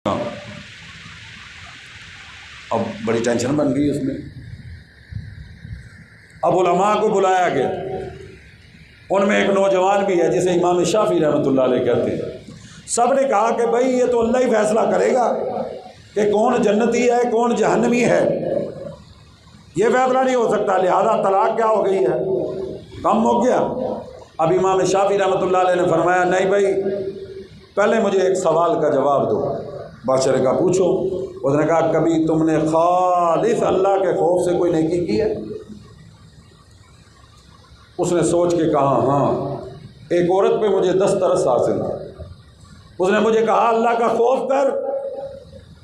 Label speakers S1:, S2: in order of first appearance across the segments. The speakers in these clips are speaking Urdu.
S1: اب بڑی ٹینشن بن گئی اس میں۔ اب علماء کو بلایا گیا، ان میں ایک نوجوان بھی ہے جسے امام شافعی رحمۃ اللہ علیہ کہتے ہیں۔ سب نے کہا کہ بھائی یہ تو اللہ ہی فیصلہ کرے گا کہ کون جنتی ہے کون جہنمی ہے، یہ فیصلہ نہیں ہو سکتا، لہذا طلاق کیا ہو گئی ہے، کم ہو گیا۔ اب امام شافعی رحمۃ اللہ علیہ نے فرمایا نہیں بھائی، پہلے مجھے ایک سوال کا جواب دو۔ بادشاہ کا پوچھو۔ اس نے کہا کبھی تم نے خالص اللہ کے خوف سے کوئی نیکی کی ہے؟ اس نے سوچ کے کہا ہاں، ایک عورت پہ مجھے 10 ترس حاصل تھا، اس نے مجھے کہا اللہ کا خوف کر،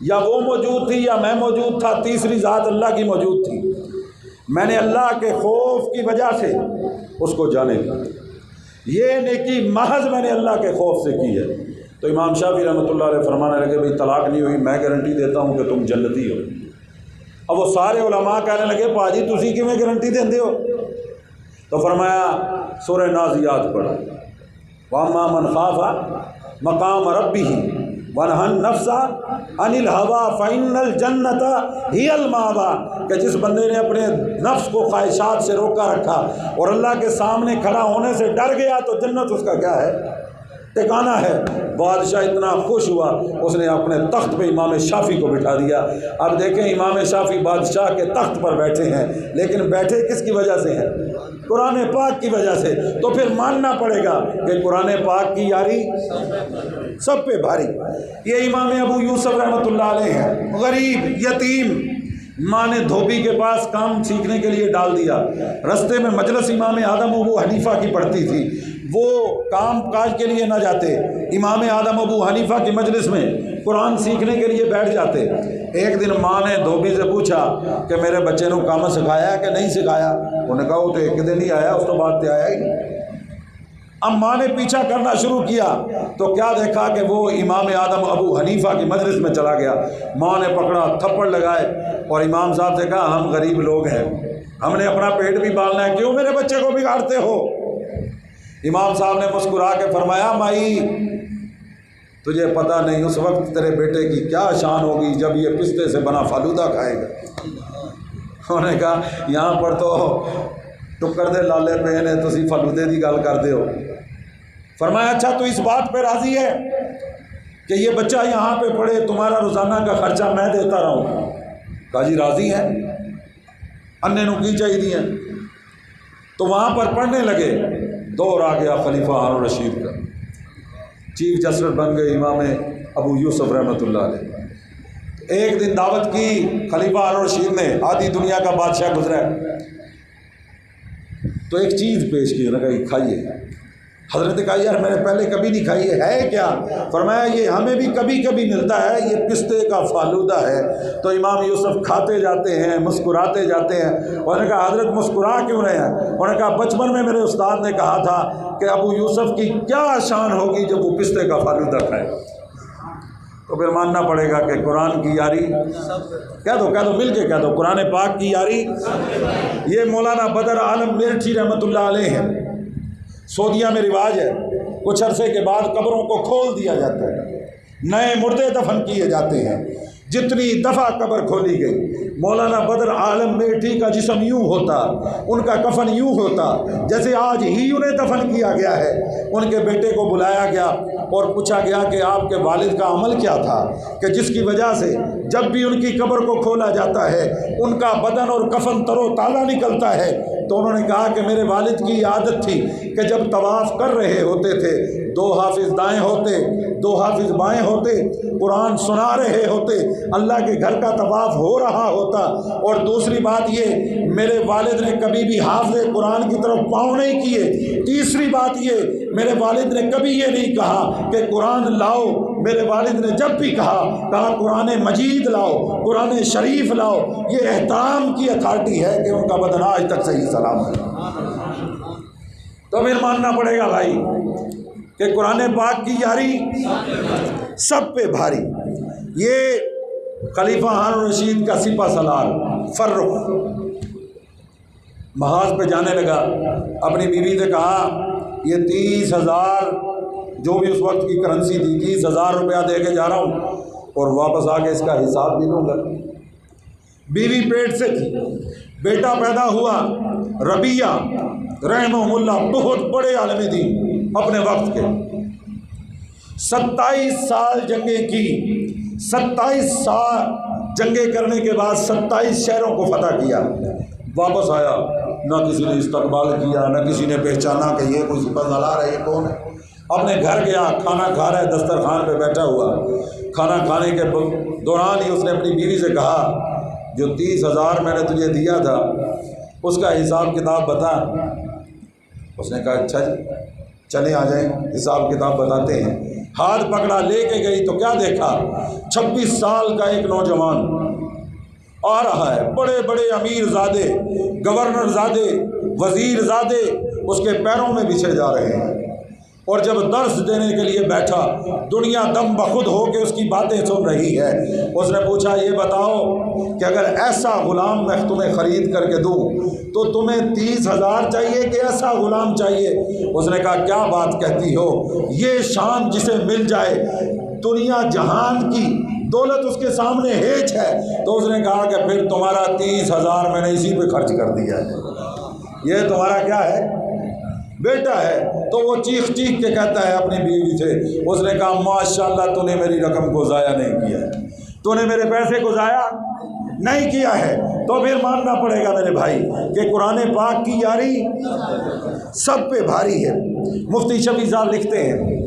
S1: یا وہ موجود تھی یا میں موجود تھا، تیسری ذات اللہ کی موجود تھی، میں نے اللہ کے خوف کی وجہ سے اس کو جانے دیا، یہ نیکی محض میں نے اللہ کے خوف سے کی ہے۔ تو امام شافعی رحمۃ اللہ علیہ فرمانے لگے بھئی طلاق نہیں ہوئی، میں گارنٹی دیتا ہوں کہ تم جنتی ہو۔ اب وہ سارے علماء کہنے لگے پاجی تسی کیویں گارنٹی دیندے ہو؟ تو فرمایا سورہ نازیات پڑھو، وَأَمَّا مَنْ خَافَ مَقَامَ رَبِّهِ وَنَهَى النَّفْسَ عَنِ الْهَوَىٰ فَإِنَّ الْجَنَّةَ هِيَ الْمَأْوَىٰ، کہ جس بندے نے اپنے نفس کو خواہشات سے روکا رکھا اور اللہ کے سامنے کھڑا ہونے سے ڈر گیا تو جنت اس کا کیا ہے، ٹھکانہ ہے۔ بادشاہ اتنا خوش ہوا، اس نے اپنے تخت پہ امام شافعی کو بٹھا دیا۔ اب دیکھیں امام شافعی بادشاہ کے تخت پر بیٹھے ہیں، لیکن بیٹھے کس کی وجہ سے ہیں؟ قرآن پاک کی وجہ سے۔ تو پھر ماننا پڑے گا کہ قرآن پاک کی یاری سب پہ بھاری۔ یہ امام ابو یوسف رحمۃ اللہ علیہ ہیں، غریب یتیم، ماں نے دھوبی کے پاس کام سیکھنے کے لیے ڈال دیا۔ رستے میں مجلس امام اعظم ابو حنیفہ کی پڑتی تھی، وہ کام کاج کے لیے نہ جاتے، امام اعظم ابو حنیفہ کی مجلس میں قرآن سیکھنے کے لیے بیٹھ جاتے۔ ایک دن ماں نے دھوبی سے پوچھا کہ میرے بچے نے کام سکھایا کہ نہیں سکھایا؟ انہوں نے کہا وہ تو ایک دن ہی آیا، اس تو بعد سے آیا ہی۔ اب ماں نے پیچھا کرنا شروع کیا تو کیا دیکھا کہ وہ امام اعظم ابو حنیفہ کی مجلس میں چلا گیا۔ ماں نے پکڑا، تھپڑ لگائے اور امام صاحب سے کہا ہم غریب لوگ ہیں، ہم نے اپنا پیٹ بھی پالنا ہے، کیوں میرے بچے کو بگاڑتے ہو؟ امام صاحب نے مسکرا کے فرمایا مائی تجھے پتہ نہیں اس وقت تیرے بیٹے کی کیا شان ہوگی جب یہ پستے سے بنا فالودہ کھائے گا۔ انہوں نے کہا یہاں پر تو ٹکر دے لالے پہ نے تسی فالودے دی گل کرتے ہو۔ فرمایا اچھا تو اس بات پہ راضی ہے کہ یہ بچہ یہاں پہ پڑھے، تمہارا روزانہ کا خرچہ میں دیتا رہوں؟ کہا جی راضی ہیں، انے نو کی چاہیے۔ تو وہاں پر پڑھنے لگے، دور آ گیا خلیفہ ہارون رشید کا، چیف جسٹس بن گئے امام ابو یوسف رحمۃ اللہ علیہ۔ ایک دن دعوت کی خلیفہ ہارون رشید نے، آدھی دنیا کا بادشاہ گزرا ہے، تو ایک چیز پیش کی، انہوں نے کہا کھائیے۔ حضرت کہا یار میں نے پہلے کبھی نہیں کھائی ہے کیا؟ فرمایا یہ ہمیں بھی کبھی کبھی ملتا ہے، یہ پستے کا فالودہ ہے۔ تو امام یوسف کھاتے جاتے ہیں، مسکراتے جاتے ہیں۔ انہوں نے کہا حضرت مسکرا کیوں رہے ہیں؟ انہوں نے کہا بچپن میں میرے استاد نے کہا تھا کہ ابو یوسف کی کیا شان ہوگی جب وہ پستے کا فالودہ کھائے۔ تو پھر ماننا پڑے گا کہ قرآن کی یاری، کہہ دو مل کے کہہ دو، قرآن پاک کی یاری۔ یہ مولانا بدر عالم میرٹھی رحمۃ اللہ علیہ ہیں۔ سعودیہ میں رواج ہے کچھ عرصے کے بعد قبروں کو کھول دیا جاتا ہے، نئے مردے دفن کیے جاتے ہیں۔ جتنی دفعہ قبر کھولی گئی، مولانا بدر عالم میرٹھی کا جسم یوں ہوتا، ان کا کفن یوں ہوتا جیسے آج ہی انہیں دفن کیا گیا ہے۔ ان کے بیٹے کو بلایا گیا اور پوچھا گیا کہ آپ کے والد کا عمل کیا تھا کہ جس کی وجہ سے جب بھی ان کی قبر کو کھولا جاتا ہے ان کا بدن اور کفن تر و تازہ نکلتا ہے؟ تو انہوں نے کہا کہ میرے والد کی عادت تھی کہ جب طواف کر رہے ہوتے تھے 2 حافظ دائیں ہوتے 2 حافظ بائیں ہوتے، قرآن سنا رہے ہوتے، اللہ کے گھر کا طواف ہو رہا ہوتا، اور دوسری بات یہ میرے والد نے کبھی بھی حافظ قرآن کی طرف پاؤں نہیں کیے، تیسری بات یہ میرے والد نے کبھی یہ نہیں کہا کہ قرآن لاؤ، میرے والد نے جب بھی کہا قرآن مجید لاؤ، قرآن شریف لاؤ۔ یہ احترام کی اتھارٹی ہے کہ ان کا بدن آج تک صحیح سلام ہے۔ تو پھر ماننا پڑے گا بھائی کہ قرآن پاک کی یاری سب پہ بھاری۔ یہ خلیفہ ہارون رشید کا سپہ سالار فرخ محاذ پہ جانے لگا، اپنی بیوی سے کہا یہ 30,000 جو بھی اس وقت کی کرنسی تھی 30,000 روپیہ دے کے جا رہا ہوں۔ اور واپس آ کے اس کا حساب بھی لوں گا۔ بیوی پیٹ سے تھی، بیٹا پیدا ہوا ربیہ رحمہ اللہ، بہت بڑے عالم دین اپنے وقت کے، 27 سال جنگیں کی، 27 سال جنگیں کرنے کے بعد 27 شہروں کو فتح کیا، واپس آیا، نہ کسی نے استقبال کیا، نہ کسی نے پہچانا کہ یہ کوئی سپہ سالار ہے، یہ کون ہے۔ اپنے گھر گیا، کھانا کھا رہا ہے، دسترخوان پہ بیٹھا ہوا، کھانا کھانے کے دوران ہی اس نے اپنی بیوی سے کہا جو 30,000 میں نے تجھے دیا تھا اس کا حساب کتاب بتا۔ اس نے کہا اچھا جی چلے آ جائیں حساب کتاب بتاتے ہیں۔ ہاتھ پکڑا، لے کے گئی تو کیا دیکھا، 26 سال کا ایک نوجوان آ رہا ہے، بڑے بڑے امیر زادے، گورنر زادے، وزیر زادے اس کے پیروں میں بچھے جا رہے ہیں، اور جب درس دینے کے لیے بیٹھا دنیا دم بخود ہو کے اس کی باتیں سن رہی ہے۔ اس نے پوچھا یہ بتاؤ کہ اگر ایسا غلام میں تمہیں خرید کر کے دوں تو تمہیں 30,000 چاہیے کہ ایسا غلام چاہیے؟ اس نے کہا کیا بات کہتی ہو، یہ شان جسے مل جائے دنیا جہان کی دولت اس کے سامنے ہیچ ہے۔ تو اس نے کہا کہ پھر تمہارا 30,000 میں نے اسی پہ خرچ کر دیا ہے، یہ تمہارا کیا ہے، بیٹا ہے۔ تو وہ چیخ چیخ کے کہتا ہے اپنی بیوی سے، اس نے کہا ماشاءاللہ تو نے میری رقم کو ضائع نہیں کیا ہے، تو نے میرے پیسے کو ضائع نہیں کیا ہے۔ تو پھر ماننا پڑے گا میرے بھائی کہ قرآن پاک کی یاری سب پہ بھاری ہے۔ مفتی شفیع صاحب لکھتے ہیں،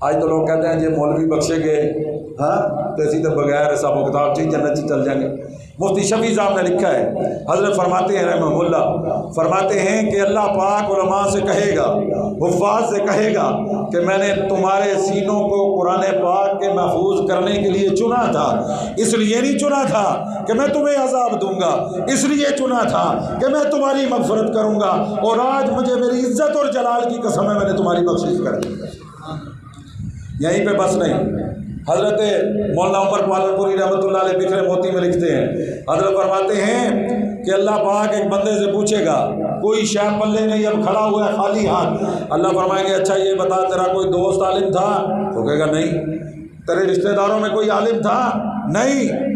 S1: آج تو لوگ کہتے ہیں یہ مولوی بخشے گئے ہاں تو اسی طرح بغیر حساب و کتاب ٹھیک جنت سے چل جائیں گے۔ مفتی شفیع صاحب نے لکھا ہے، حضرت فرماتے ہیں رحمہ اللہ، فرماتے ہیں کہ اللہ پاک علماء سے کہے گا، حفاظ سے کہے گا کہ میں نے تمہارے سینوں کو قرآن پاک کے محفوظ کرنے کے لیے چنا تھا، اس لیے نہیں چنا تھا کہ میں تمہیں عذاب دوں گا، اس لیے چنا تھا کہ میں تمہاری مغفرت کروں گا، اور آج مجھے میری عزت اور جلال کی قسم ہے میں نے تمہاری بخشش کر دی۔ یہیں پہ بس نہیں، حضرت مولانا عمر پالنپوری رحمۃ اللہ علیہ بکھرے موتی میں لکھتے ہیں، حضرت فرماتے ہیں کہ اللہ پاک ایک بندے سے پوچھے گا، کوئی شے پلے نہیں، اب کھڑا ہوا ہے خالی ہاتھ، اللہ فرمائیں گے اچھا یہ بتا تیرا کوئی دوست عالم تھا؟ تو کہے گا نہیں۔ تیرے رشتہ داروں میں کوئی عالم تھا؟ نہیں۔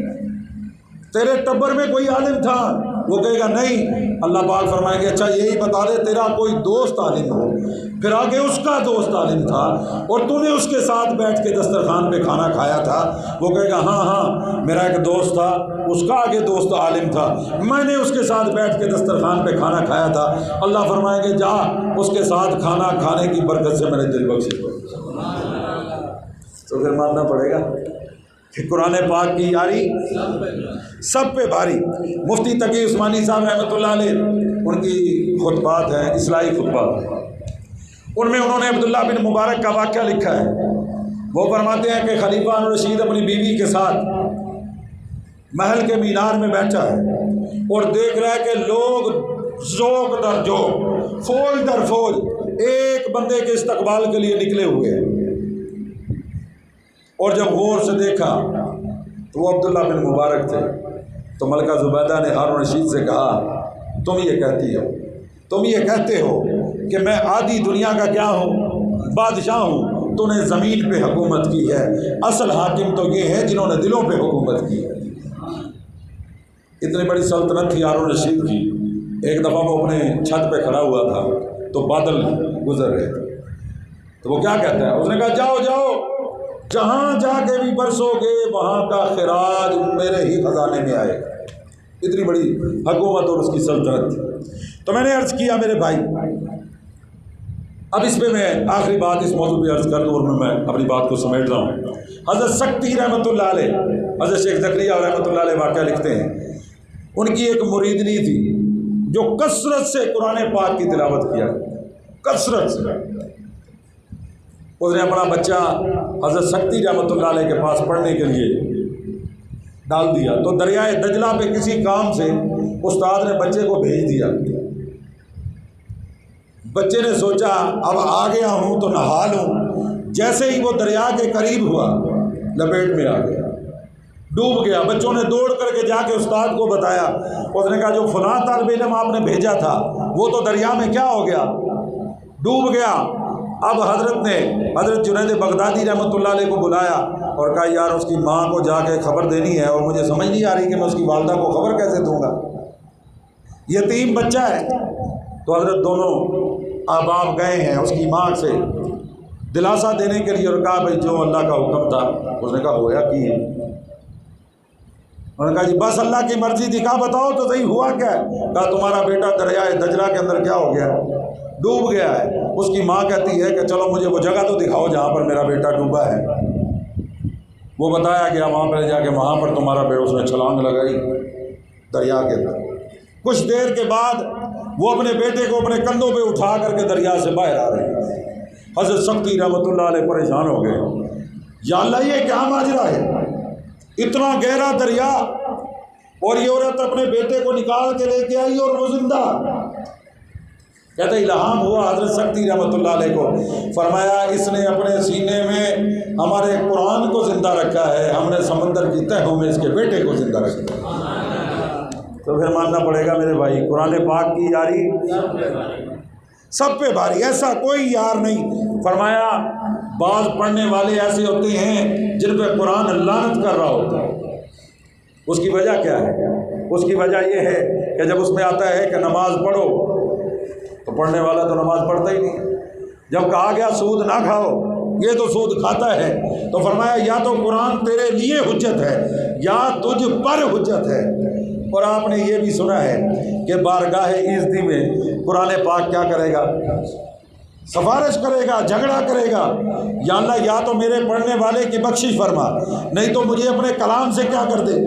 S1: تیرے ٹبر میں کوئی عالم تھا؟ وہ کہے گا نہیں۔ اللہ پاک فرمائیں گے اچھا یہی بتا دے تیرا کوئی دوست عالم ہو، پھر آگے اس کا دوست عالم تھا اور تو نے اس کے ساتھ بیٹھ کے دسترخوان پہ کھانا کھایا تھا؟ وہ کہے گا ہاں ہاں میرا ایک دوست تھا، اس کا آگے دوست عالم تھا، میں نے اس کے ساتھ بیٹھ کے دسترخوان پہ کھانا کھایا تھا۔ اللہ فرمائیں گے جا اس کے ساتھ کھانا کھانے کی برکت سے میں نے دل بخشی۔ تو پھر ماننا پڑے گا کہ قرآن پاک کی یاری سب پہ بھاری۔ مفتی تقی عثمانی صاحب رحمۃ اللہ علیہ، ان کی خطبات ہیں، اصلاحی خطبات، ان میں انہوں نے عبداللہ بن مبارک کا واقعہ لکھا ہے۔ وہ فرماتے ہیں کہ خلیفہ ہارون الرشید اپنی بیوی کے ساتھ محل کے مینار میں بیٹھا ہے اور دیکھ رہا ہے کہ لوگ ذوق در ذوق، فوج در فوج ایک بندے کے استقبال کے لیے نکلے ہوئے ہیں، اور جب غور سے دیکھا تو وہ عبداللہ بن مبارک تھے۔ تو ملکہ زبیدہ نے ہارون الرشید سے کہا تم یہ کہتی ہو، تم یہ کہتے ہو کہ میں آدھی دنیا کا کیا ہوں، بادشاہ ہوں، تو نے زمین پہ حکومت کی ہے، اصل حاکم تو یہ ہے جنہوں نے دلوں پہ حکومت کی ہے۔ اتنی بڑی سلطنت تھی ہارون الرشید کی۔ ایک دفعہ وہ اپنے چھت پہ کھڑا ہوا تھا تو بادل گزر رہے تھے، تو وہ کیا کہتا ہے، اس نے کہا جاؤ جاؤ، جہاں جا کے بھی برسو گے وہاں کا خراج میرے ہی خزانے میں آئے گا۔ اتنی بڑی حکومت اور اس کی سلطنت تھی۔ تو میں نے عرض کیا میرے بھائی، اب اس پہ میں آخری بات اس موضوع پہ عرض کر دوں اور میں اپنی بات کو سمیٹ رہا ہوں۔ حضرت سکتی رحمۃ اللہ علیہ، حضرت شیخ زکریا رحمۃ اللہ علیہ واقعہ لکھتے ہیں، ان کی ایک مریدنی تھی جو کثرت سے قرآن پاک کی تلاوت کیا، کثرت سے۔ اس نے اپنا بچہ حضرت سکتی رحمۃ اللہ علیہ کے پاس پڑھنے کے لیے ڈال دیا، تو دریائے دجلہ پہ کسی کام سے استاد نے بچے کو بھیج دیا۔ بچے نے سوچا اب آ گیا ہوں تو نہا لوں، جیسے ہی وہ دریا کے قریب ہوا لپیٹ میں آ گیا، ڈوب گیا۔ بچوں نے دوڑ کر کے جا کے استاد کو بتایا، اس نے کہا جو فلاں طالب علم آپ نے بھیجا تھا وہ تو دریا میں کیا ہو گیا، ڈوب گیا۔ اب حضرت جنید بغدادی رحمۃ اللہ علیہ کو بلایا اور کہا یار اس کی ماں کو جا کے خبر دینی ہے اور مجھے سمجھ نہیں آ رہی کہ میں اس کی والدہ کو خبر کیسے دوں گا، یتیم بچہ ہے۔ تو حضرت دونوں احباب گئے ہیں اس کی ماں سے دلاسا دینے کے لیے اور کہا بھائی جو اللہ کا حکم تھا، اس نے کہا ہوا کی ہے؟ انہوں نے کہا جی بس اللہ کی مرضی تھی۔ کہا بتاؤ تو صحیح ہوا کیا ہے؟ کہا تمہارا بیٹا دریائے دجلہ کے اندر کیا ہو گیا ہے؟ ڈوب گیا ہے۔ اس کی ماں کہتی ہے کہ چلو مجھے وہ جگہ تو دکھاؤ جہاں پر میرا بیٹا ڈوبا ہے۔ وہ بتایا گیا وہاں پر جا کے وہاں پر تمہارا بیٹا، اس نے چھلانگ لگائی دریا کے اندر۔ کچھ دیر کے بعد وہ اپنے بیٹے کو اپنے کندھوں پہ اٹھا کر کے دریا سے باہر آ رہے ہیں۔ حضرت سختی رحمۃ اللہ علیہ پریشان ہو گئے، یا اللہ یہ کیا ماجرا ہے؟ اتنا گہرا دریا اور یہ عورت اپنے بیٹے کو نکال کے لے کے آئی اور وہ زندہ۔ کہتے الہام ہوا حضرت سختی رحمۃ اللہ علیہ کو، فرمایا اس نے اپنے سینے میں ہمارے قرآن کو زندہ رکھا ہے، ہم نے سمندر کی تہوں میں اس کے بیٹے کو زندہ رکھا ہے۔ تو پھر ماننا پڑے گا میرے بھائی، قرآن پاک کی یاری سب پہ بھاری، ایسا کوئی یار نہیں۔ فرمایا بعض پڑھنے والے ایسے ہوتے ہیں جن پہ قرآن لعنت کر رہا ہوتا ہے۔ اس کی وجہ کیا ہے؟ اس کی وجہ یہ ہے کہ جب اس میں آتا ہے کہ نماز پڑھو تو پڑھنے والا تو نماز پڑھتا ہی نہیں۔ جب کہا گیا سود نہ کھاؤ، یہ تو سود کھاتا ہے، تو فرمایا یا تو قرآن تیرے لیے حجت ہے یا تجھ پر حجت ہے۔ اور آپ نے یہ بھی سنا ہے کہ بارگاہ عزتی میں قرآن پاک کیا کرے گا؟ سفارش کرے گا، جھگڑا کرے گا، یا اللہ یا تو میرے پڑھنے والے کی بخشش فرما، نہیں تو مجھے اپنے کلام سے کیا کر دے،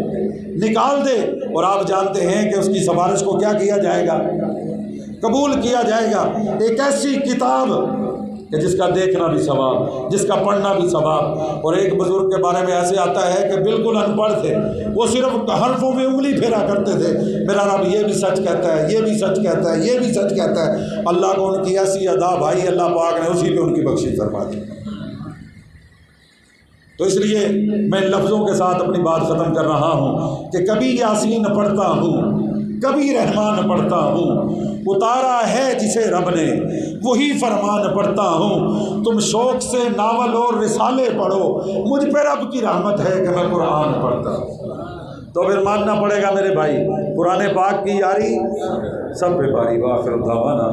S1: نکال دے۔ اور آپ جانتے ہیں کہ اس کی سفارش کو کیا کیا جائے گا؟ قبول کیا جائے گا۔ ایک ایسی کتاب کہ جس کا دیکھنا بھی ثواب، جس کا پڑھنا بھی ثواب۔ اور ایک بزرگ کے بارے میں ایسے آتا ہے کہ بالکل ان پڑھ تھے، وہ صرف حرفوں میں انگلی پھیرا کرتے تھے، میرا رب یہ بھی سچ کہتا ہے، یہ بھی سچ کہتا ہے، یہ بھی سچ کہتا ہے۔ اللہ کو ان کی ایسی ادا بھائی اللہ پاک نے اسی پہ ان کی بخشش فرما دی۔ تو اس لیے میں ان لفظوں کے ساتھ اپنی بات ختم کر رہا ہوں کہ کبھی یاسین پڑھتا ہوں، کبھی رحمان پڑھتا ہوں، اتارا ہے جسے رب نے وہی فرمان پڑھتا ہوں۔ تم شوق سے ناول اور رسالے پڑھو، مجھ پہ رب کی رحمت ہے کہ میں قرآن پڑھتا ہوں۔ تو پھر ماننا پڑے گا میرے بھائی، قرآن پاک کی یاری سب پہ بھاری۔ وآخر دعوانا